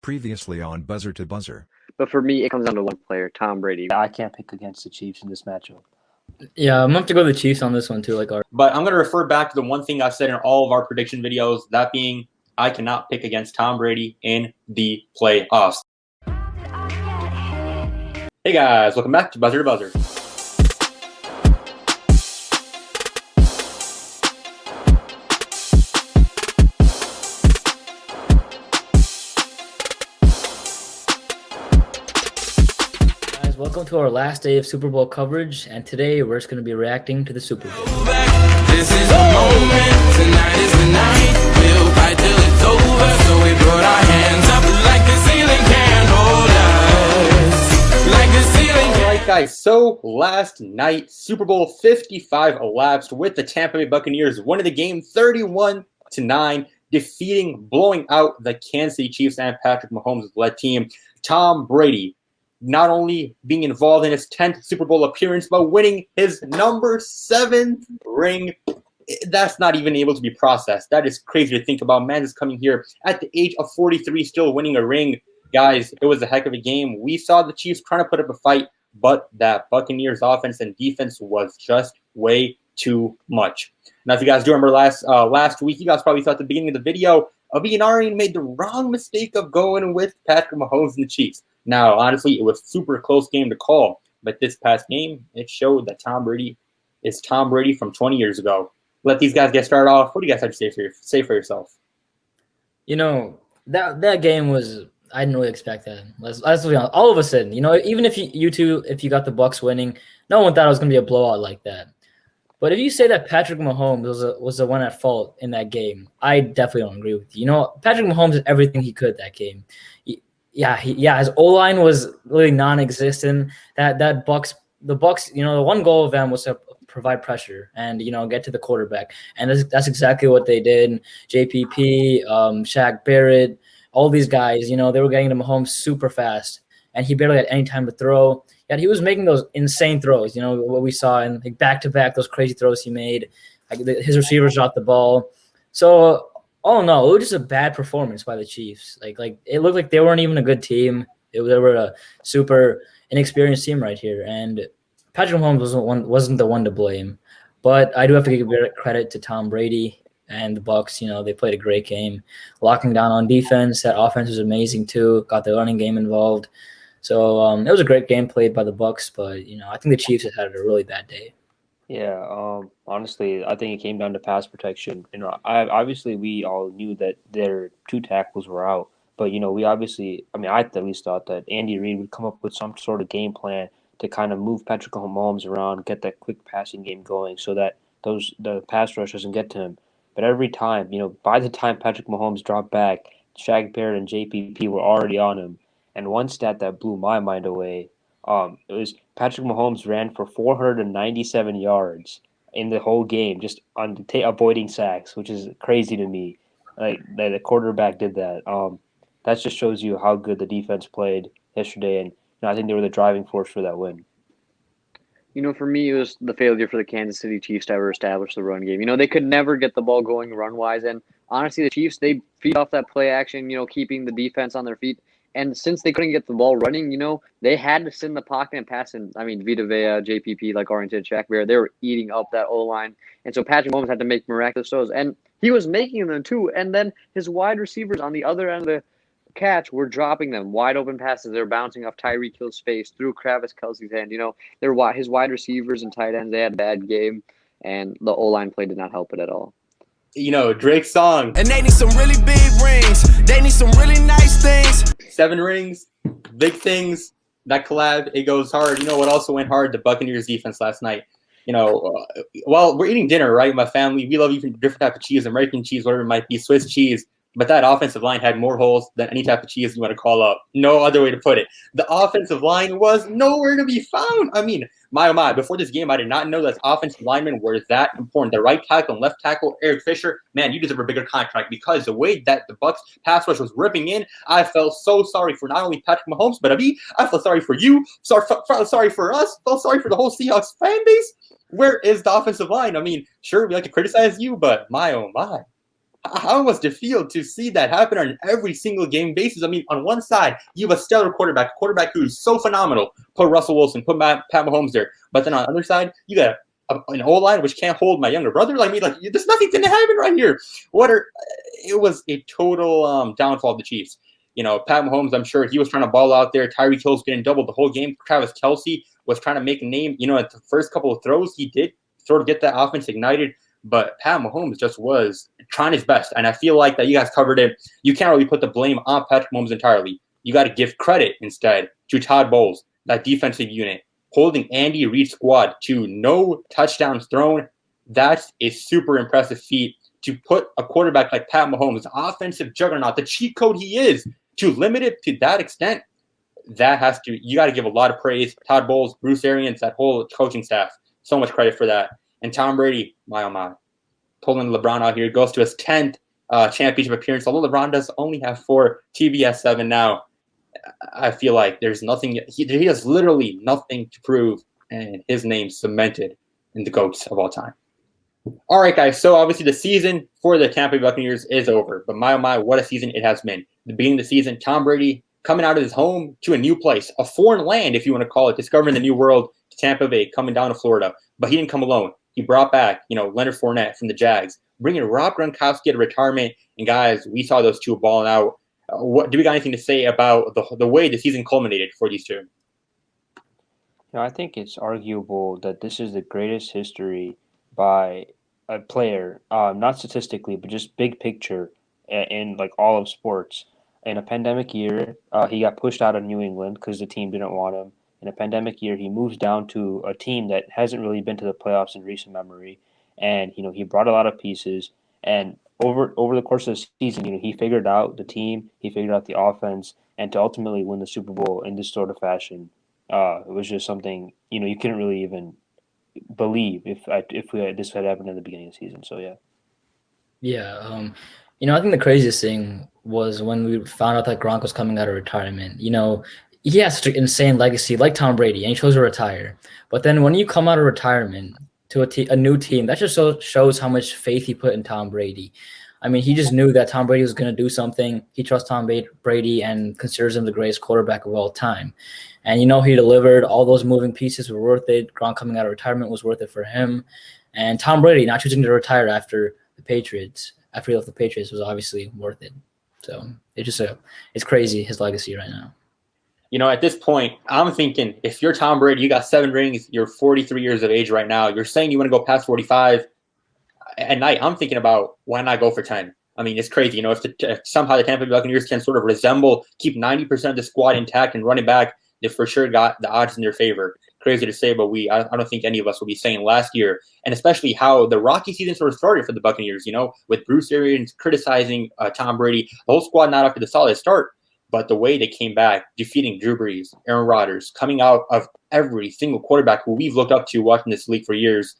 Previously on Buzzer to Buzzer. But for me, it comes down to one player, Tom Brady. I can't pick against the Chiefs in this matchup. Yeah, I'm going to have to go with the Chiefs on this one too. But I'm going to refer back to the one thing I've said in all of our prediction videos, that being I cannot pick against Tom Brady in the playoffs. Hey guys, welcome back to Buzzer to Buzzer. Welcome to our last day of Super Bowl coverage, and today we're just going to be reacting to the Super Bowl. This is the moment, tonight is the night. We'll fight till it's over, so we put our hands up like the ceiling can't hold us. Like the ceiling can't. Alright guys, so last night, Super Bowl 55 elapsed with the Tampa Bay Buccaneers winning the game 31-9, blowing out the Kansas City Chiefs and Patrick Mahomes' led team. Tom Brady not only being involved in his 10th Super Bowl appearance, but winning his number 7th ring. That's not even able to be processed. That is crazy to think about. Man is coming here at the age of 43, still winning a ring. Guys, it was a heck of a game. We saw the Chiefs trying to put up a fight, but that Buccaneers offense and defense was just way too much. Now, if you guys do remember last week, you guys probably thought at the beginning of the video, Arian made the wrong mistake of going with Patrick Mahomes and the Chiefs. Now, honestly, it was a super close game to call, but this past game, it showed that Tom Brady is Tom Brady from 20 years ago. Let these guys get started off. What do you guys have to say for yourself? You know, that game was, I didn't really expect that. Let's be honest. All of a sudden, you know, even if you got the Bucs winning, no one thought it was going to be a blowout like that. But if you say that Patrick Mahomes was the one at fault in that game, I definitely don't agree with you. You know, Patrick Mahomes did everything he could that game. His O-line was really non-existent. The Bucs, you know, the one goal of them was to provide pressure and, you know, get to the quarterback. And that's exactly what they did. JPP, Shaq Barrett, all these guys, you know, they were getting to Mahomes super fast. And he barely had any time to throw. Yet he was making those insane throws, you know, what we saw in like back-to-back, those crazy throws he made. Like his receivers dropped the ball. So, oh no, it was just a bad performance by the Chiefs. Like it looked like they weren't even a good team. They were a super inexperienced team right here. And Patrick Mahomes wasn't the one to blame. But I do have to give credit to Tom Brady and the Bucs. You know, they played a great game, locking down on defense. That offense was amazing too. Got the running game involved. So it was a great game played by the Bucs, but you know I think the Chiefs had a really bad day. Yeah, honestly, I think it came down to pass protection. You know, obviously we all knew that their two tackles were out, but you know I at least thought that Andy Reid would come up with some sort of game plan to kind of move Patrick Mahomes around, get that quick passing game going, so that the pass rush doesn't get to him. But every time, you know, by the time Patrick Mahomes dropped back, Shaq Barrett and JPP were already on him. And one stat that blew my mind away, it was Patrick Mahomes ran for 497 yards in the whole game, just on avoiding sacks, which is crazy to me. Like the quarterback did that. That just shows you how good the defense played yesterday, and you know, I think they were the driving force for that win. You know, for me, it was the failure for the Kansas City Chiefs to ever establish the run game. You know, they could never get the ball going run-wise, and honestly, the Chiefs, they feed off that play action, you know, keeping the defense on their feet. And since they couldn't get the ball running, you know, they had to sit in the pocket and pass in. I mean, Vita Vea, JPP, like oriented Shaq Barrett, they were eating up that O-line. And so Patrick Mahomes had to make miraculous throws. And he was making them too. And then his wide receivers on the other end of the catch were dropping them. Wide open passes. They're bouncing off Tyreek Hill's face through Travis Kelce's hand. You know, his wide receivers and tight ends, they had a bad game. And the O-line play did not help it at all. You know, Drake's song. And they need some really big rings. They need some really nice things. 7 rings, big things. That collab, it goes hard. You know what also went hard? The Buccaneers defense last night. You know, while we're eating dinner, right, my family, we love eating different type of cheese, American cheese, whatever it might be, Swiss cheese. But that offensive line had more holes than any type of cheese you want to call up. No other way to put it. The offensive line was nowhere to be found. I mean, my oh my, before this game, I did not know that offensive linemen were that important. The right tackle and left tackle, Eric Fisher, man, you deserve a bigger contract because the way that the Bucs pass rush was ripping in, I felt so sorry for not only Patrick Mahomes, but I felt sorry for you, sorry for us, felt sorry for the whole Seahawks fan base. Where is the offensive line? I mean, sure, we like to criticize you, but my oh my. how must it feel to see that happen on every single game basis? I mean, on one side, you have a stellar quarterback, who's so phenomenal. Put Russell Wilson, put Pat Mahomes there. But then on the other side, you got an O-line which can't hold my younger brother. Like, there's nothing to happen right here. It was a total downfall of the Chiefs. Pat Mahomes, I'm sure he was trying to ball out there. Tyreek Hill's getting doubled the whole game. Travis Kelce was trying to make a name. At the first couple of throws, he did sort of get that offense ignited. But Pat Mahomes just was trying his best. And I feel like that you guys covered it. You can't really put the blame on Patrick Mahomes entirely. You got to give credit instead to Todd Bowles, that defensive unit, holding Andy Reid's squad to no touchdowns thrown. That's a super impressive feat to put a quarterback like Pat Mahomes, the offensive juggernaut, the cheat code he is, to limit it to that extent. You got to give a lot of praise. Todd Bowles, Bruce Arians, that whole coaching staff. So much credit for that. And Tom Brady, my oh my, pulling LeBron out here, goes to his 10th championship appearance. Although LeBron does only have 4, TBS 7 now. I feel like there's nothing. He has literally nothing to prove, and his name cemented in the GOATs of all time. All right, guys. So obviously the season for the Tampa Bay Buccaneers is over. But my oh my, what a season it has been. The beginning of the season, Tom Brady coming out of his home to a new place, a foreign land, if you want to call it, discovering the new world. Tampa Bay, coming down to Florida. But he didn't come alone. He brought back, Leonard Fournette from the Jags, bringing Rob Gronkowski to retirement. And guys, we saw those two balling out. What do we got anything to say about the way the season culminated for these two? I think it's arguable that this is the greatest history by a player, not statistically, but just big picture in like all of sports. In a pandemic year, he got pushed out of New England because the team didn't want him. In a pandemic year, he moves down to a team that hasn't really been to the playoffs in recent memory, and he brought a lot of pieces. And over the course of the season, he figured out the team, he figured out the offense, and to ultimately win the Super Bowl in this sort of fashion, it was just something you couldn't really even believe if this had happened in the beginning of the season. So yeah. Yeah, I think the craziest thing was when we found out that Gronk was coming out of retirement. He has such an insane legacy, like Tom Brady, and he chose to retire. But then when you come out of retirement to a new team, that just shows how much faith he put in Tom Brady. I mean, he just knew that Tom Brady was going to do something. He trusts Tom Brady and considers him the greatest quarterback of all time. And, he delivered. All those moving pieces were worth it. Gronk coming out of retirement was worth it for him. And Tom Brady not choosing to retire after he left the Patriots was obviously worth it. So it's crazy, his legacy right now. At this point, I'm thinking if you're Tom Brady, you got 7 rings, you're 43 years of age right now. You're saying you want to go past 45 at night. I'm thinking about why not go for 10? I mean, it's crazy. If somehow the Tampa Bay Buccaneers can sort of keep 90% of the squad intact and running back, they for sure got the odds in their favor. Crazy to say, but I don't think any of us will be saying last year, and especially how the rocky season sort of started for the Buccaneers, with Bruce Arians criticizing Tom Brady, the whole squad not off to the solid start. But the way they came back, defeating Drew Brees, Aaron Rodgers, coming out of every single quarterback who we've looked up to watching this league for years,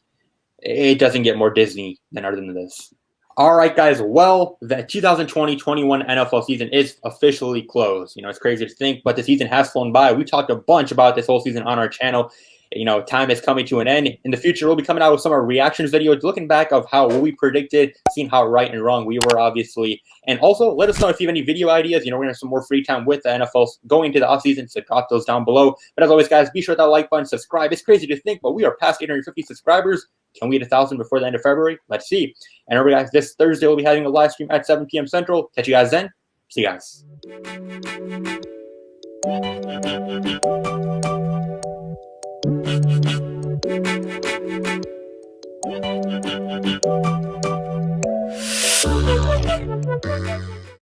it doesn't get more Disney than other than this. All right, guys. Well, the 2020-21 NFL season is officially closed. It's crazy to think, but the season has flown by. We talked a bunch about this whole season on our channel. Time is coming to an end. In the future, we'll be coming out with some of our reactions videos, looking back of what we predicted, seeing how right and wrong we were, obviously. And also, let us know if you have any video ideas. We're going to have some more free time with the NFL going into the offseason, so drop those down below. But as always, guys, be sure to hit that like button, subscribe. It's crazy to think, but we are past 850 subscribers. Can we hit 1,000 before the end of February? Let's see. And remember, guys, this Thursday we'll be having a live stream at 7 p.m. Central. Catch you guys then. See you guys. Thank you.